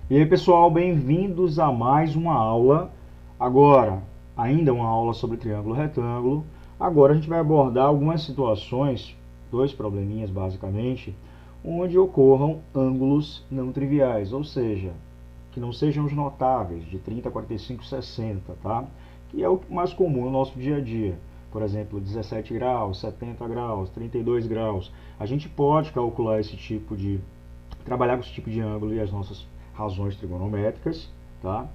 E aí, pessoal, bem-vindos a mais uma aula. Agora, ainda uma aula sobre triângulo retângulo. Agora a gente vai abordar algumas situações, dois probleminhas basicamente, onde ocorram ângulos não triviais, ou seja, que não sejam os notáveis, de 30, 45, 60, tá? Que é o mais comum no nosso dia a dia. Por exemplo, 17 graus, 70 graus, 32 graus. A gente pode calcular esse tipo de trabalhar com esse tipo de ângulo e as nossas razões trigonométricas, tá?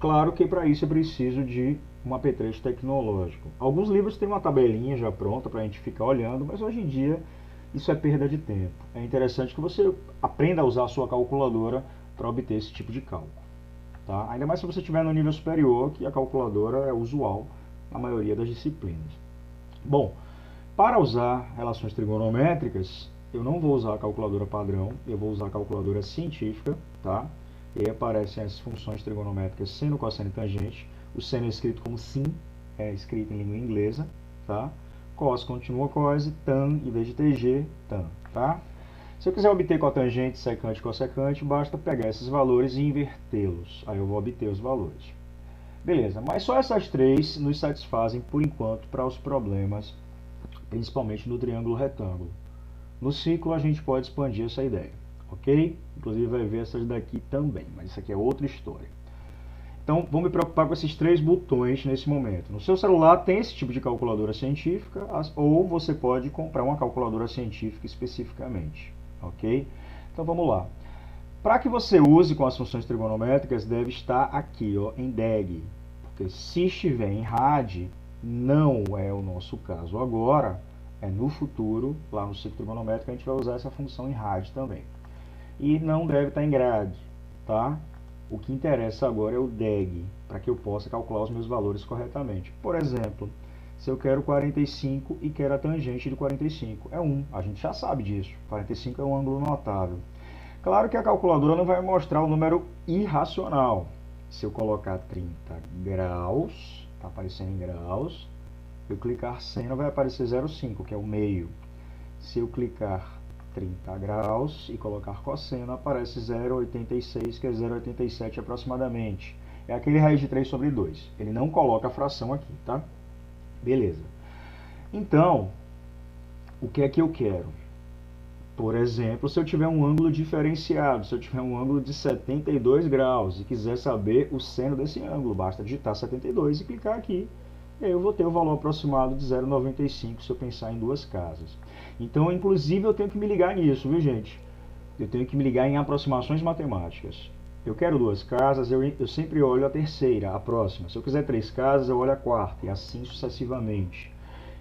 Claro que para isso é preciso de um apetrecho tecnológico. Alguns livros têm uma tabelinha já pronta para a gente ficar olhando, mas hoje em dia isso é perda de tempo. É interessante que você aprenda a usar a sua calculadora para obter esse tipo de cálculo. Tá? Ainda mais se você estiver no nível superior, que a calculadora é usual na maioria das disciplinas. Bom, para usar relações trigonométricas, eu não vou usar a calculadora padrão, eu vou usar a calculadora científica, tá? E aí aparecem as funções trigonométricas seno, cosseno e tangente. O seno é escrito como sin, é escrito em língua inglesa, tá? Cos continua cos, tan, em vez de tg, tan, tá? Se eu quiser obter cotangente, secante e cossecante, basta pegar esses valores e invertê-los. Aí eu vou obter os valores. Beleza, mas só essas três nos satisfazem por enquanto para os problemas, principalmente no triângulo retângulo. No ciclo a gente pode expandir essa ideia, ok? Inclusive vai ver essas daqui também, mas isso aqui é outra história. Então vamos me preocupar com esses três botões nesse momento. No seu celular tem esse tipo de calculadora científica, ou você pode comprar uma calculadora científica especificamente, ok? Então vamos lá. Para que você use com as funções trigonométricas, deve estar aqui, ó, em DEG. Porque se estiver em RAD, não é o nosso caso agora, é no futuro, lá no ciclo trigonométrico, a gente vai usar essa função em RAD também. E não deve estar em grade, tá? O que interessa agora é o DEG, para que eu possa calcular os meus valores corretamente. Por exemplo, se eu quero 45 e quero a tangente de 45, é 1. A gente já sabe disso. 45 é um ângulo notável. Claro que a calculadora não vai mostrar o número irracional. Se eu colocar 30 graus, está aparecendo em graus, eu clicar seno vai aparecer 0,5, que é o meio. Se eu clicar 30 graus e colocar cosseno, aparece 0,86, que é 0,87 aproximadamente. É aquele raiz de 3 sobre 2. Ele não coloca a fração aqui, tá? Beleza. Então, o que é que eu quero? Por exemplo, se eu tiver um ângulo diferenciado, se eu tiver um ângulo de 72 graus e quiser saber o seno desse ângulo, basta digitar 72 e clicar aqui. E aí eu vou ter o valor aproximado de 0,95 se eu pensar em duas casas. Então, inclusive, eu tenho que me ligar nisso, viu, gente? Eu tenho que me ligar em aproximações matemáticas. Eu quero duas casas, eu sempre olho a terceira, a próxima. Se eu quiser três casas, eu olho a quarta, e assim sucessivamente.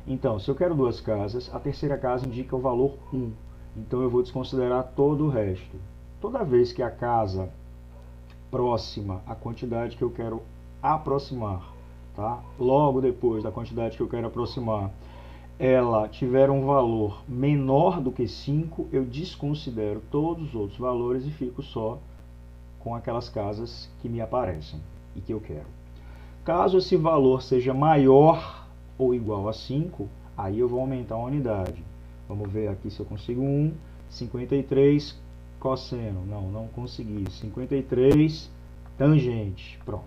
Então, se eu quero duas casas, a terceira casa indica o valor 1. Então eu vou desconsiderar todo o resto. Toda vez que a casa próxima à quantidade que eu quero aproximar, tá? Logo depois da quantidade que eu quero aproximar, ela tiver um valor menor do que 5, eu desconsidero todos os outros valores e fico só com aquelas casas que me aparecem e que eu quero. Caso esse valor seja maior ou igual a 5, aí eu vou aumentar a unidade. Vamos ver aqui se eu consigo 1, 53 cosseno, não consegui, 53 tangente, pronto.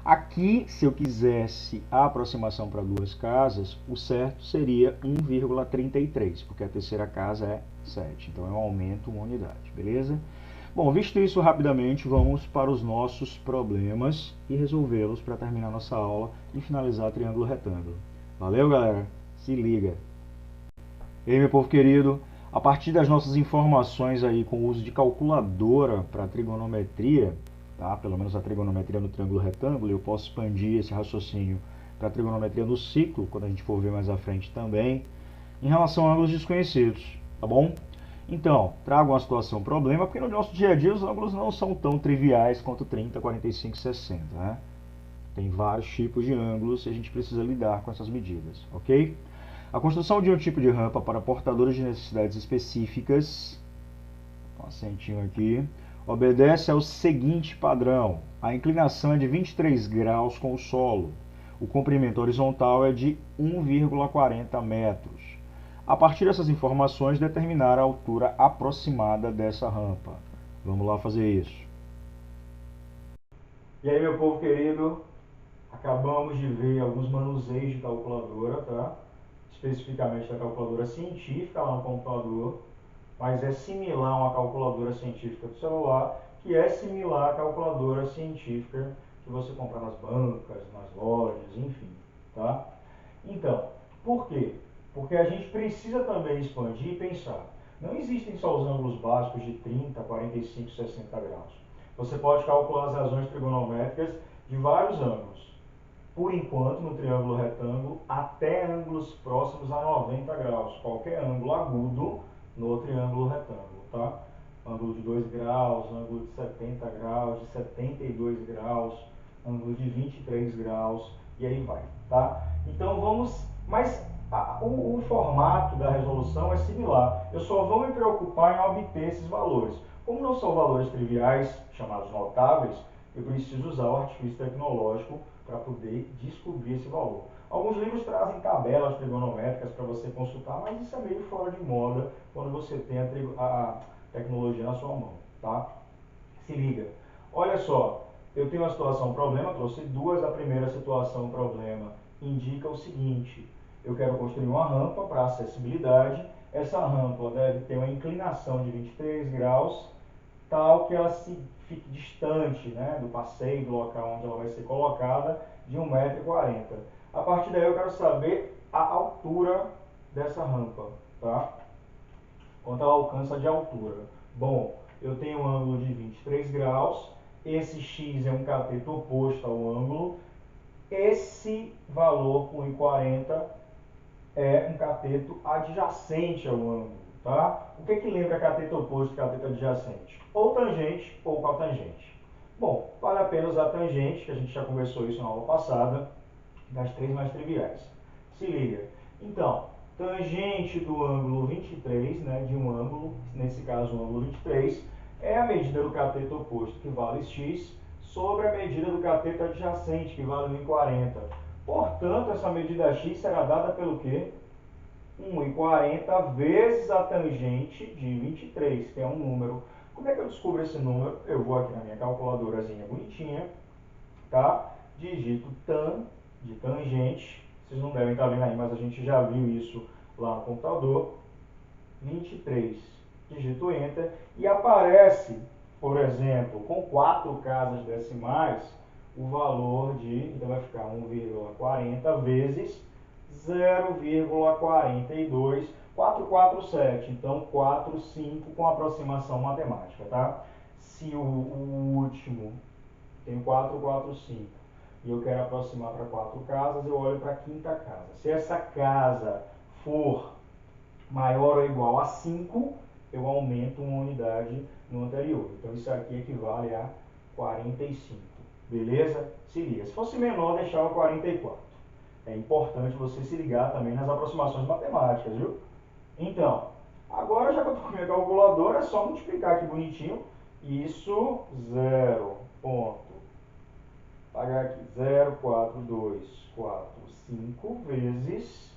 Aqui, se eu quisesse a aproximação para duas casas, o certo seria 1,33, porque a terceira casa é 7, então eu aumento uma unidade, beleza? Bom, visto isso rapidamente, vamos para os nossos problemas e resolvê-los para terminar nossa aula e finalizar triângulo retângulo. Valeu, galera? Se liga! E aí, meu povo querido, a partir das nossas informações aí com o uso de calculadora para trigonometria, tá? Pelo menos a trigonometria no triângulo retângulo, eu posso expandir esse raciocínio para a trigonometria no ciclo, quando a gente for ver mais à frente também, em relação a ângulos desconhecidos, tá bom? Então, trago uma situação problema, porque no nosso dia a dia os ângulos não são tão triviais quanto 30, 45 e 60, né? Tem vários tipos de ângulos e a gente precisa lidar com essas medidas, ok? A construção de um tipo de rampa para portadores de necessidades específicas, um acentinho aqui, obedece ao seguinte padrão. A inclinação é de 23 graus com o solo. O comprimento horizontal é de 1,40 metros. A partir dessas informações, determinar a altura aproximada dessa rampa. Vamos lá fazer isso. E aí, meu povo querido, acabamos de ver alguns manuseios de calculadora, tá? Especificamente da calculadora científica lá no computador, mas é similar a uma calculadora científica do celular, que é similar à calculadora científica que você compra nas bancas, nas lojas, enfim, tá? Então, por quê? Porque a gente precisa também expandir e pensar. Não existem só os ângulos básicos de 30, 45, 60 graus. Você pode calcular as razões trigonométricas de vários ângulos. Por enquanto, no triângulo retângulo, até ângulos próximos a 90 graus. Qualquer ângulo agudo no triângulo retângulo, tá? Ângulo de 2 graus, ângulo de 70 graus, de 72 graus, ângulo de 23 graus, e aí vai, tá? Então vamos, mas o formato da resolução é similar. Eu só vou me preocupar em obter esses valores. Como não são valores triviais, chamados notáveis, eu preciso usar o artifício tecnológico para poder descobrir esse valor. Alguns livros trazem tabelas trigonométricas para você consultar, mas isso é meio fora de moda quando você tem a tecnologia na sua mão, tá? Se liga. Olha só, eu tenho uma situação problema, trouxe duas. A primeira situação problema indica o seguinte: eu quero construir uma rampa para acessibilidade. Essa rampa deve ter uma inclinação de 23 graus, tal que ela fique distante, né, do passeio, do local onde ela vai ser colocada, de 1,40 m. A partir daí eu quero saber a altura dessa rampa, tá? Quanto ela alcança de altura. Bom, eu tenho um ângulo de 23 graus, esse x é um cateto oposto ao ângulo, esse valor 1,40 é um cateto adjacente ao ângulo, tá? O que lembra cateto oposto e cateto adjacente? Ou tangente ou cotangente. Bom, vale a pena usar tangente, que a gente já conversou isso na aula passada, das três mais triviais. Se liga. Então, tangente do ângulo 23, né, de um ângulo, nesse caso o ângulo 23, é a medida do cateto oposto, que vale x, sobre a medida do cateto adjacente, que vale 1,40. Portanto, essa medida x será dada pelo quê? 1,40 vezes a tangente de 23, que é um número. Como é que eu descubro esse número? Eu vou aqui na minha calculadorazinha bonitinha, tá? Digito tan de tangente, vocês não devem estar vendo aí, mas a gente já viu isso lá no computador. 23, digito enter e aparece, por exemplo, com 4 casas decimais, o valor de, então vai ficar 1,40 vezes 0,42, 447, então 4, 5 com aproximação matemática, tá? Se o último tem 4, 4, 5 e eu quero aproximar para 4 casas, eu olho para a quinta casa. Se essa casa for maior ou igual a 5, eu aumento uma unidade no anterior. Então isso aqui equivale a 45. Beleza? Se liga. Se fosse menor, deixava 44. É importante você se ligar também nas aproximações matemáticas, viu? Então, agora já que eu estou com a minha calculadora, é só multiplicar aqui bonitinho. Isso, 0 ponto. Pagar aqui, 0,4245 vezes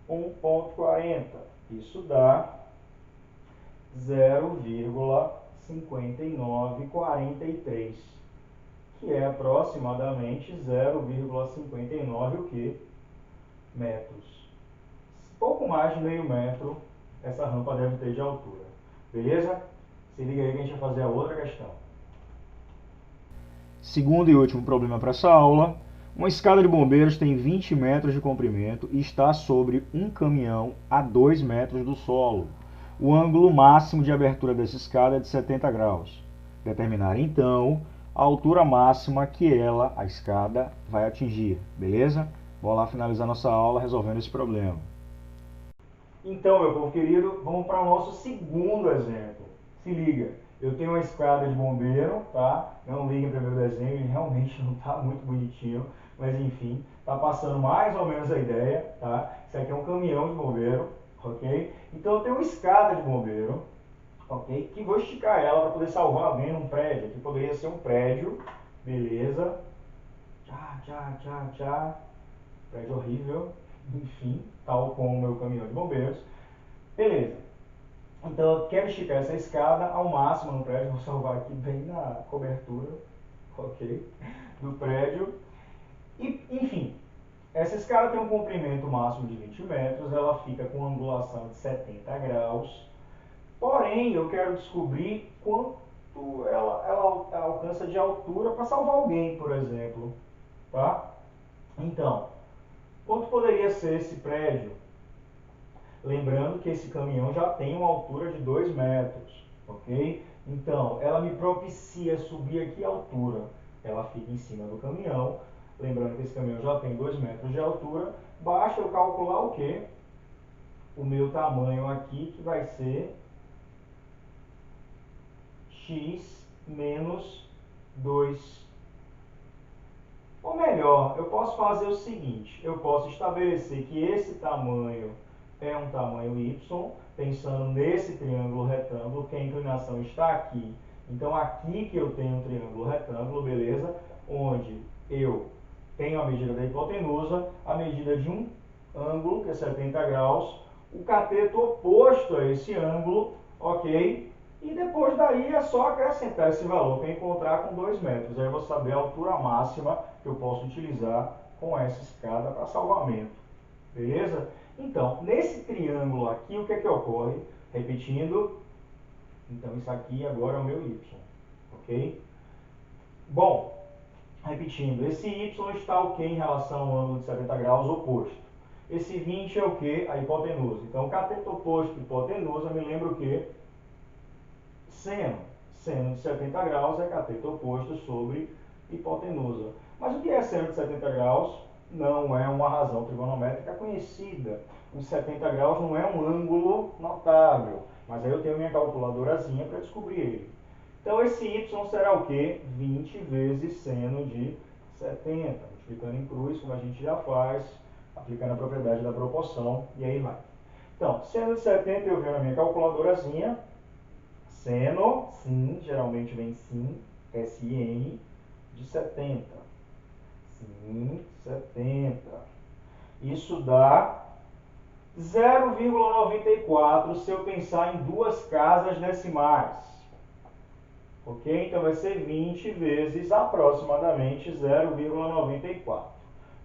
1,40. Isso dá 0,5943, que é aproximadamente 0,59 o que? Metros. Pouco mais de meio metro essa rampa deve ter de altura. Beleza? Se liga aí que a gente vai fazer a outra questão. Segundo e último problema para essa aula. Uma escada de bombeiros tem 20 metros de comprimento e está sobre um caminhão a 2 metros do solo. O ângulo máximo de abertura dessa escada é de 70 graus. Determinar, então, a altura máxima que a escada, vai atingir. Beleza? Vamos lá finalizar nossa aula resolvendo esse problema. Então, meu povo querido, vamos para o nosso segundo exemplo. Se liga. Eu tenho uma escada de bombeiro, tá? Não liguem para o meu desenho, ele realmente não está muito bonitinho, mas enfim, está passando mais ou menos a ideia, tá? Isso aqui é um caminhão de bombeiro, ok? Então eu tenho uma escada de bombeiro, ok? Que vou esticar ela para poder salvar alguém num prédio. Aqui poderia ser um prédio, beleza? Tchá, tchá, tchá, tchá. Prédio horrível, enfim, tal como o meu caminhão de bombeiros. Beleza. Então eu quero esticar essa escada ao máximo no prédio, vou salvar aqui bem na cobertura, ok, do prédio. E, enfim, essa escada tem um comprimento máximo de 20 metros, ela fica com angulação de 70 graus, porém eu quero descobrir quanto ela alcança de altura para salvar alguém, por exemplo. Tá? Então, quanto poderia ser esse prédio? Lembrando que esse caminhão já tem uma altura de 2 metros, ok? Então, ela me propicia subir aqui a altura. Ela fica em cima do caminhão. Lembrando que esse caminhão já tem 2 metros de altura. Basta eu calcular o quê? O meu tamanho aqui, que vai ser x menos 2. Ou melhor, eu posso fazer o seguinte, eu posso estabelecer que esse tamanho é um tamanho y, pensando nesse triângulo retângulo, que a inclinação está aqui. Então aqui que eu tenho um triângulo retângulo, beleza? Onde eu tenho a medida da hipotenusa, a medida de um ângulo, que é 70 graus, o cateto oposto a esse ângulo, ok? E depois daí é só acrescentar esse valor que eu encontrar com 2 metros. Aí eu vou saber a altura máxima que eu posso utilizar com essa escada para salvamento. Beleza? Então, nesse triângulo aqui, o que é que ocorre? Repetindo, então isso aqui agora é o meu y. Ok? Bom, repetindo, esse y está o que em relação ao ângulo de 70 graus oposto? Esse 20 é o que? A hipotenusa. Então, cateto oposto e hipotenusa, me lembra o que? Seno. Seno de 70 graus é cateto oposto sobre hipotenusa. Mas o que é seno de 70 graus? Não é uma razão trigonométrica conhecida. Os 70 graus não é um ângulo notável. Mas aí eu tenho minha calculadorazinha para descobrir ele. Então esse y será o quê? 20 vezes seno de 70. Multiplicando em cruz, como a gente já faz, aplicando a propriedade da proporção, e aí vai. Então, seno de 70 eu venho na minha calculadorazinha. Seno, sim, geralmente vem sim, SN, de 70. Sim, 70. Isso dá 0,94 se eu pensar em duas casas decimais. Ok? Então vai ser 20 vezes aproximadamente 0,94.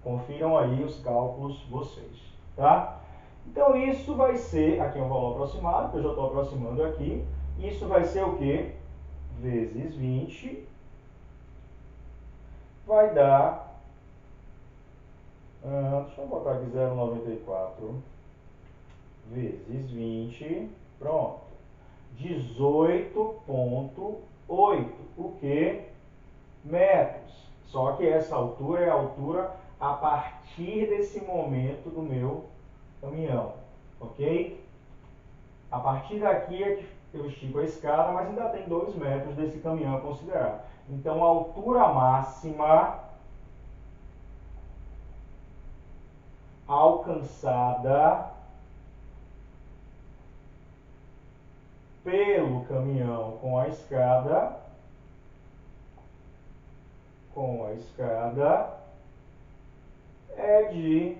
Confiram aí os cálculos vocês. Tá? Então isso vai ser, aqui é um valor aproximado, que eu já estou aproximando aqui. Isso vai ser o quê? Vezes 20 vai dar, deixa eu botar aqui 0,94 vezes 20, pronto, 18,8, o que? Metros. Só que essa altura é a altura a partir desse momento do meu caminhão, ok? A partir daqui é que eu estico a escada, mas ainda tem 2 metros desse caminhão a considerar. Então, a altura máxima alcançada pelo caminhão com a escada é de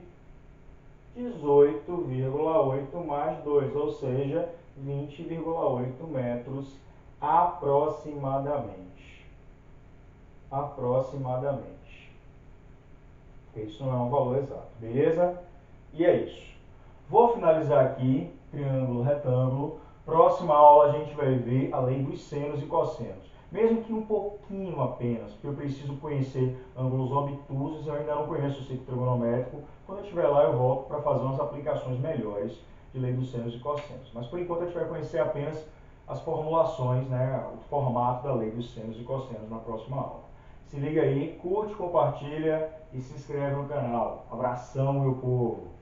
18,8 mais 2, ou seja, 20,8 metros aproximadamente. Aproximadamente. Porque isso não é um valor exato, beleza? E é isso. Vou finalizar aqui, triângulo, retângulo. Próxima aula a gente vai ver a lei dos senos e cossenos. Mesmo que um pouquinho apenas, porque eu preciso conhecer ângulos obtusos, eu ainda não conheço o ciclo trigonométrico. Quando eu estiver lá eu volto para fazer umas aplicações melhores de lei dos senos e cossenos. Mas por enquanto a gente vai conhecer apenas as formulações, né, o formato da lei dos senos e cossenos na próxima aula. Se liga aí, curte, compartilha e se inscreve no canal. Abração, meu povo!